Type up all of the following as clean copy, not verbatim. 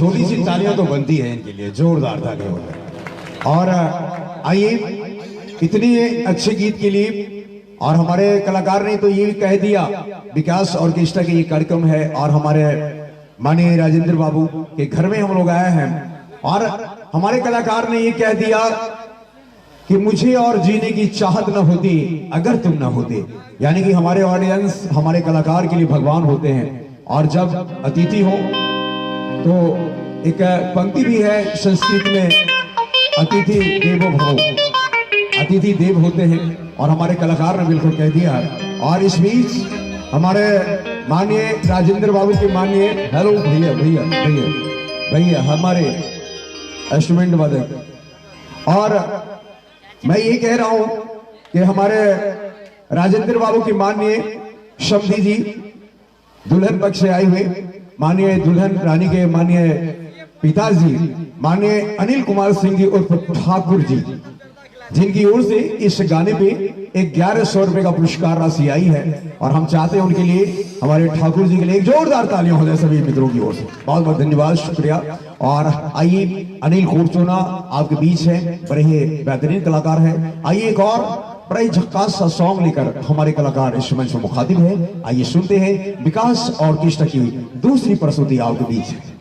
छोटी सी तालियां तो बनती है इनके लिए, जोरदार तालियां हो जाए। और आइए, इतनी अच्छे गीत के लिए, और हमारे कलाकार ने तो ये भी कह दिया, विकास ऑर्केस्ट्रा के ये कार्यक्रम है और हमारे माननीय राजेंद्र बाबू के घर में हम लोग आए हैं, और हमारे कलाकार ने ये कह दिया कि मुझे और जीने की चाहत न होती अगर तुम न होते। यानी कि हमारे ऑडियंस हमारे कलाकार के लिए भगवान होते हैं। और जब अतिथि हो तो एक पंक्ति भी है संस्कृत में, अतिथि देवो भव, अतिथि देव होते हैं, और हमारे कलाकार ने बिल्कुल कह दिया। और इस बीच हमारे माननीय राजेंद्र बाबू के माननीय, हेलो भैया भैया भैया भैया हमारे इंस्ट्रूमेंट वादक, और मैं ये कह रहा हूं कि हमारे राजेंद्र बाबू की माननीय शम्धी जी दुल्हन पक्ष से आए हुए, माननीय दुल्हन रानी के माननीय पिताजी माननीय अनिल कुमार सिंह जी उर्फ ठाकुर जी, जिनकी ओर से इस गाने पे 1100 रुपए का पुरस्कार राशि आई है। और हम चाहते हैं उनके लिए, हमारे ठाकुर जी के लिए एक जोरदार तालियां हो जाए सभी मित्रों की ओर से। बहुत बहुत धन्यवाद, शुक्रिया। और आइए, अनिल कोरचोना आपके बीच है, बड़े ही बेहतरीन कलाकार हैं। आइए एक और बड़ा ही झक्कास सा सॉन्ग लेकर हमारे कलाकार इस मंच में मुखातिब है। आइए सुनते हैं, विकास ऑर्केस्ट्रा की दूसरी प्रस्तुति आपके बीच है।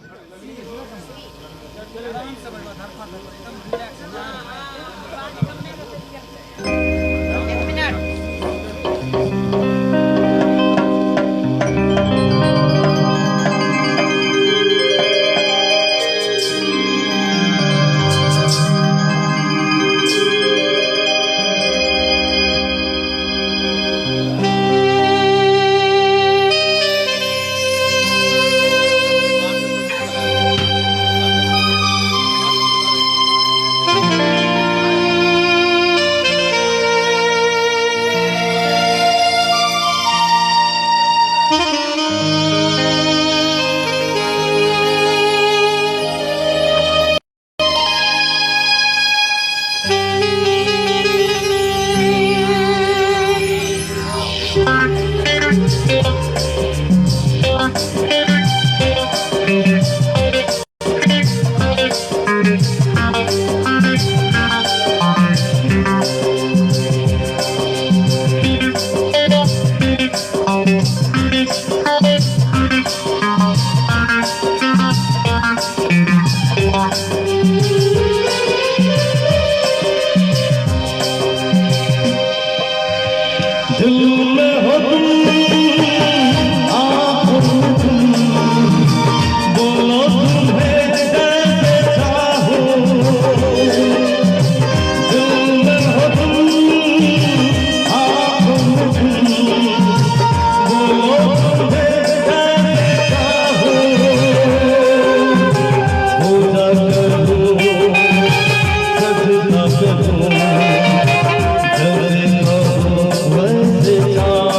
जैसे कहो वैसे जाओ।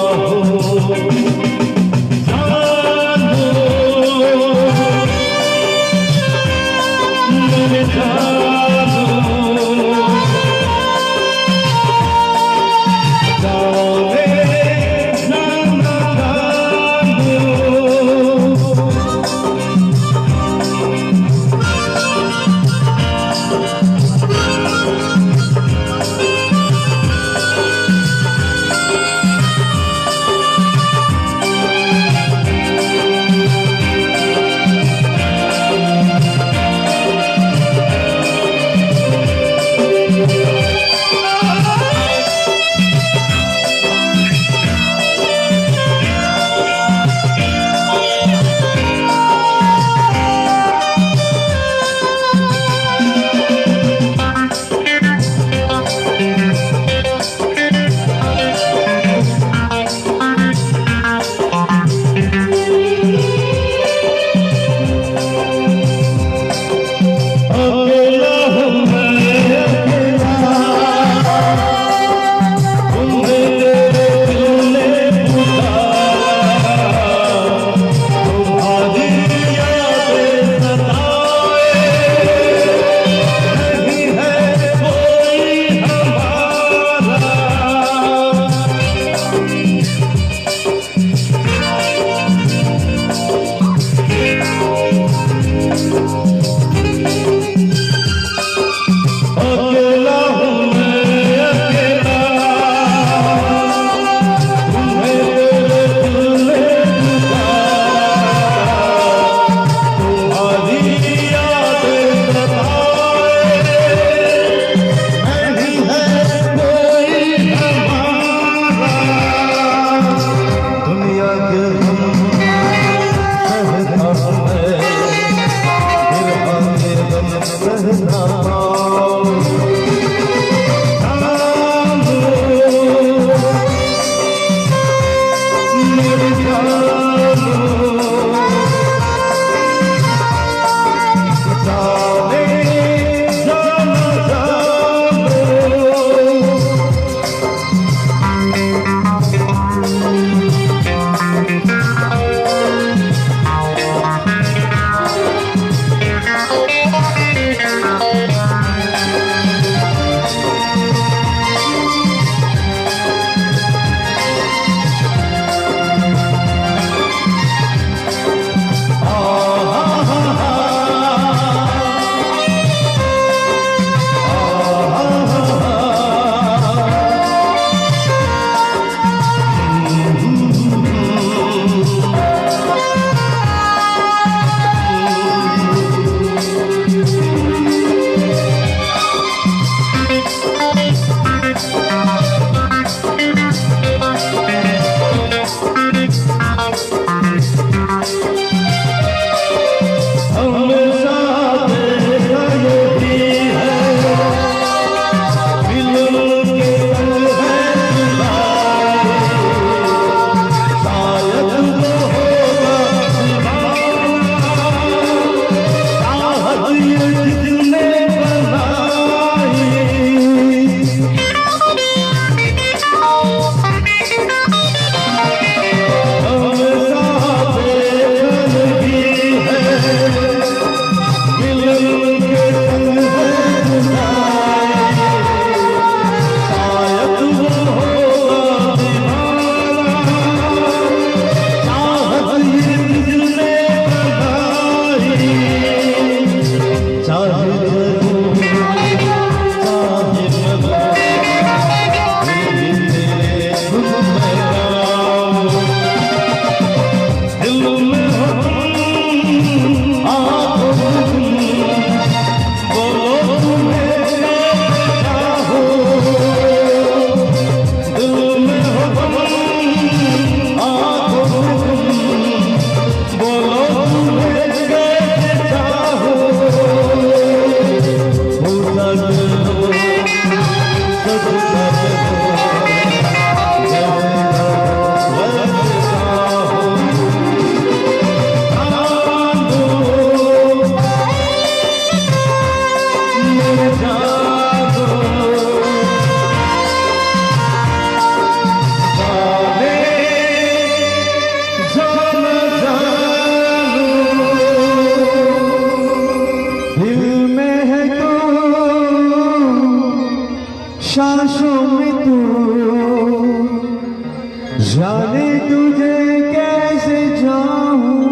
जाने तुझे कैसे चाहूं।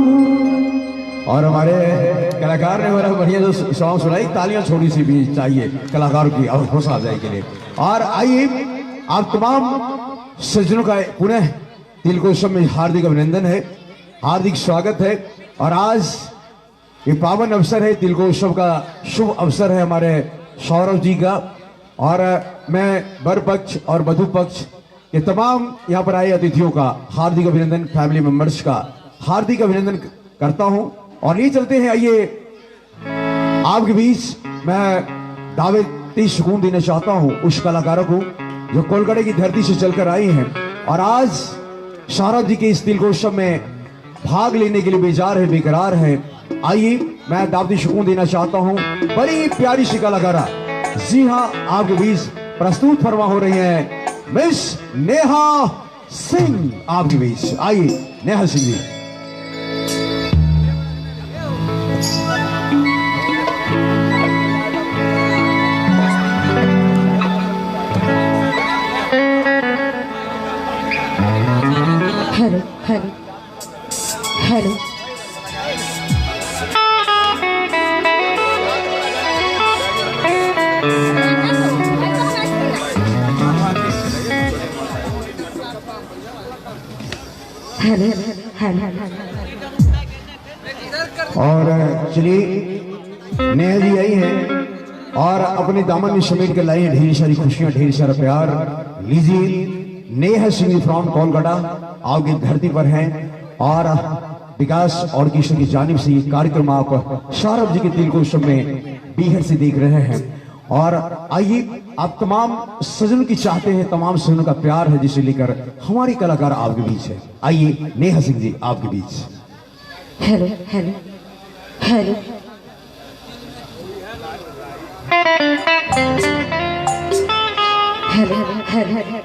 और हमारे कलाकार ने बड़ा बढ़िया जो सॉन्ग सुनाई, तालियां छोटी सी भी चाहिए कलाकार की और हौसला जाए के लिए। और आइए आप तमाम सज्जनों का पुनः दिल को उत्सव में हार्दिक अभिनंदन है, हार्दिक स्वागत है। और आज ये पावन अवसर है, तिल को उत्सव का शुभ अवसर है हमारे सौरभ जी का। और मैं वर पक्ष और वधु पक्ष ये तमाम यहाँ पर आए अतिथियों का हार्दिक अभिनंदन, फैमिली मेंबर्स का हार्दिक अभिनंदन करता हूं। और ये चलते हैं, आइए आपके बीच मैं दावती सुकून देना चाहता हूं उस कलाकारों को जो कोलकाता की धरती से चलकर आई हैं और आज सौरभ जी के इस तिल को उत्सव में भाग लेने के लिए बेजार है, बेकरार है। आइए मैं दावती सुकून देना चाहता हूं बड़ी प्यारी सी कलाकारा, जी हां, आपके बीच प्रस्तुत फरमा हो रही हैं मिस नेहा सिंह आपके बीच। आइए नेहा सिंह जी। हेलो हेलो हेलो और चलिए नेहा जी आई हैं और अपने दामन में समेट कर लाई हैं ढेर सारी खुशियां, ढेर सारा प्यार। लीजिए नेहा सिंह फ्रॉम कोलकाता आपकी धरती पर हैं और विकास और किशन की जानिब से ये कार्यक्रम आप सौरभ जी के तिल को उत्सव में बीहर से देख रहे हैं। और आइए आप तमाम सजनों की चाहते हैं, तमाम सजनों का प्यार है जिसे लेकर हमारी कलाकार आपके बीच है। आइए नेहा सिंह जी आपके बीच। Hello hello hello hello hello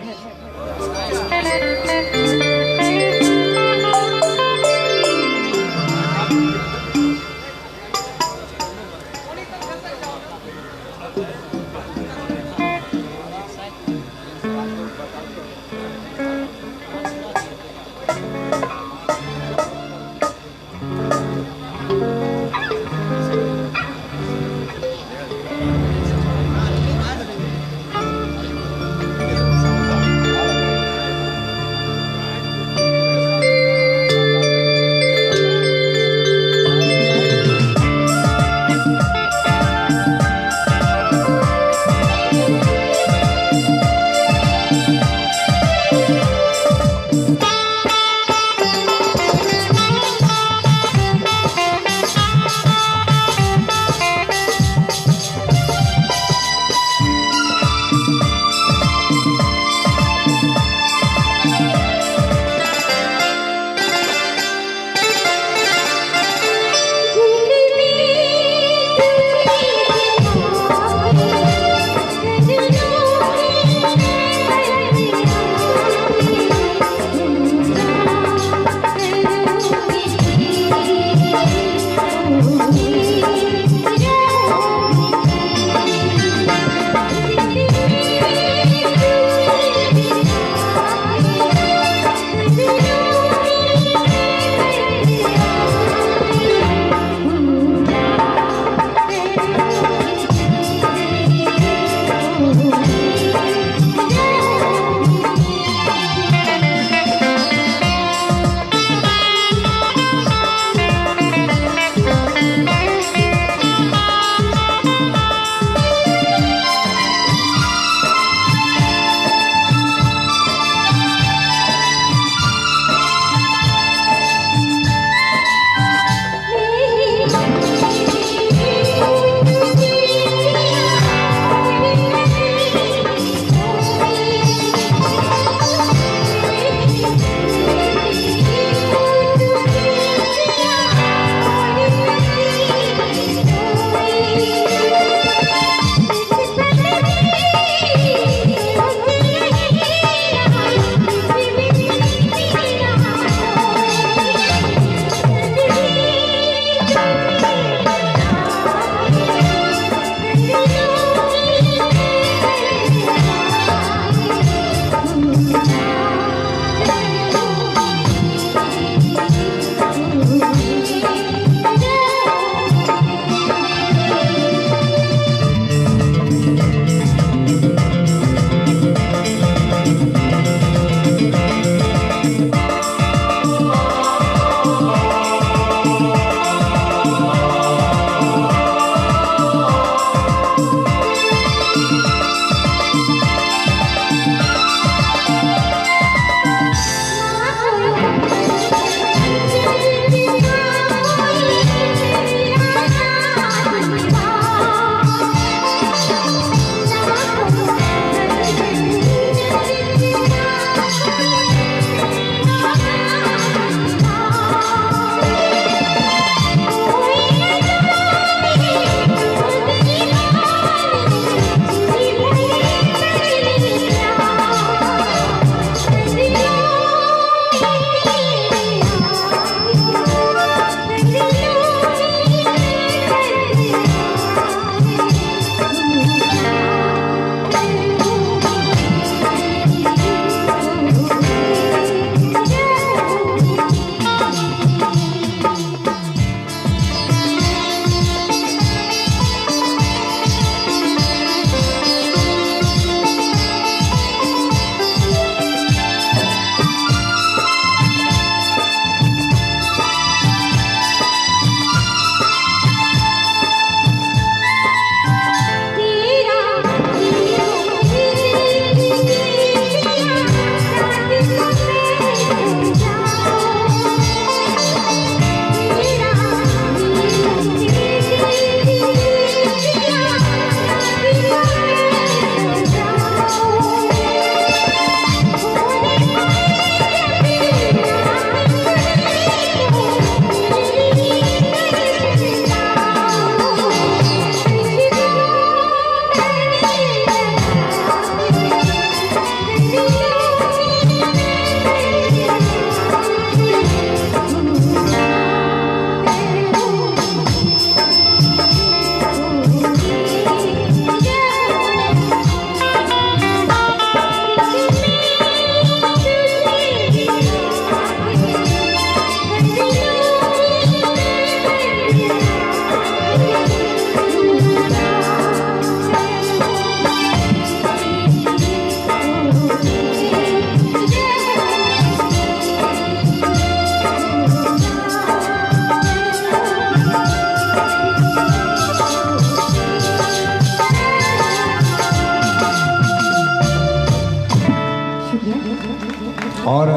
और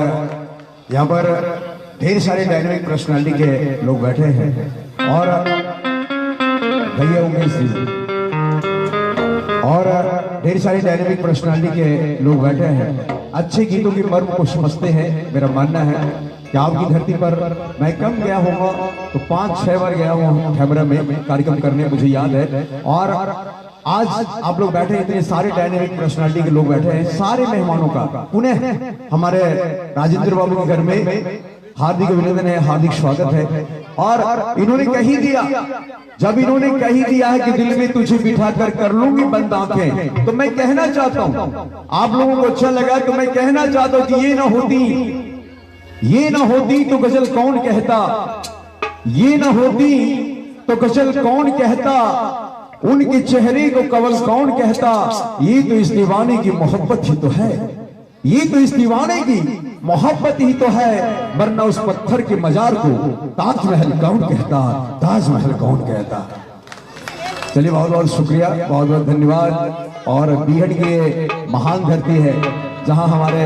यहाँ पर ढेर सारे डायनामिक पर्सनालिटी के लोग बैठे हैं और भैया उमेश जी और ढेर सारे डायनामिक पर्सनालिटी के लोग बैठे हैं। अच्छे गीतों की मर्म को समझते हैं। मेरा मानना है कि आपकी धरती पर मैं कम गया होगा तो 5-6 बार गया हूँ कैमरा में कार्यक्रम करने, मुझे याद है। और आज आप लोग बैठे हैं, इतने सारे डायनामिक पर्सनालिटी के लोग बैठे हैं, सारे मेहमानों का पुनः हमारे राजेंद्र बाबू के घर में हार्दिक अभिनंदन है, हार्दिक स्वागत है। और इन्होंने कही दिया, जब इन्होंने कही दिया है कि दिल में तुझे बिठा कर लूंगी बंद आंखें, तो मैं कहना चाहता हूं, आप लोगों को अच्छा लगा तो मैं कहना चाहता हूं कि ये ना होती तो गजल कौन कहता, ये ना होती तो गजल कौन कहता, उनके चेहरे को कवल कौन कहता, ये तो इस दीवाने की मोहब्बत ही तो है, ये तो इस दीवाने की मोहब्बत ही तो है, वरना उस पत्थर के मजार को ताजमहल कौन कहता, ताजमहल कौन कहता। चलिए, बहुत बहुत शुक्रिया, बहुत बहुत धन्यवाद। और बीहड़ की महान धरती है जहां हमारे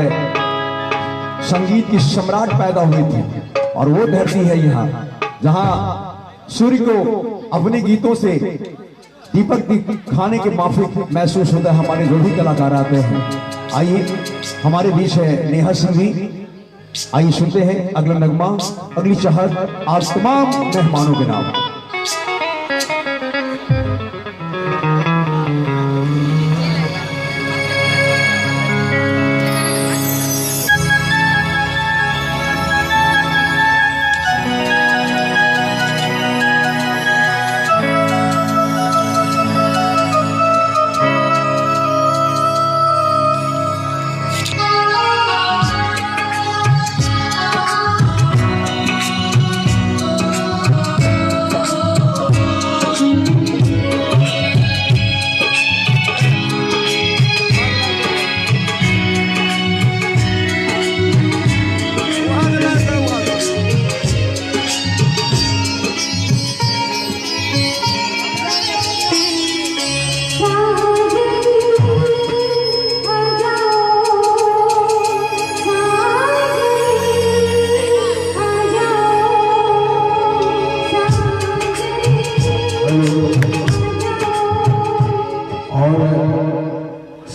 संगीत की सम्राट पैदा हुई थी, और वो धरती है यहाँ जहां सूर्य को अपने गीतों से दीपक दिखाने के माफिक महसूस होता है हमारे जो भी कलाकार आते हैं। आइए, हमारे बीच है नेहा सिंह जी, आइए सुनते हैं अगला नगमा, अगली चाहत आज तमाम मेहमानों के नाम।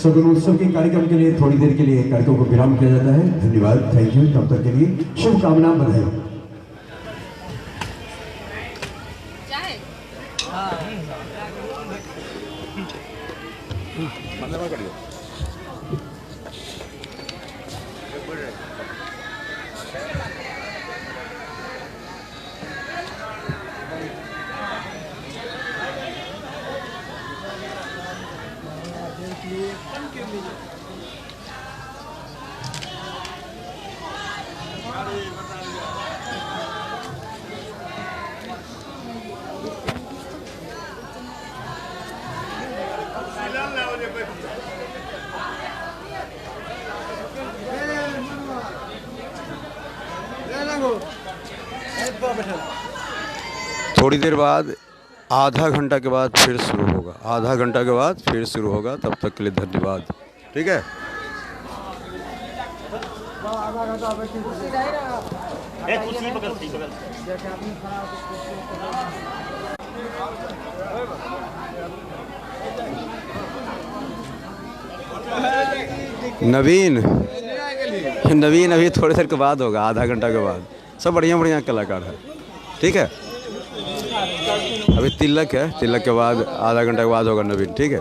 शगुनोत्सव के कार्यक्रम के लिए थोड़ी देर के लिए कार्यक्रम को विराम किया जाता है। धन्यवाद, थैंक यू। तब तक के लिए शुभकामना, बधाई। थोड़ी देर बाद, आधा घंटा के बाद फिर शुरू होगा। आधा घंटा के बाद फिर शुरू होगा। तब तक के लिए धन्यवाद। ठीक है। नवीन नवीन अभी थोड़ी देर के बाद होगा, आधा घंटा के बाद। सब बढ़िया बढ़िया कलाकार है। ठीक है। अभी तिलक है, तिलक के बाद आधा घंटा के बाद होगा नवीन। ठीक है।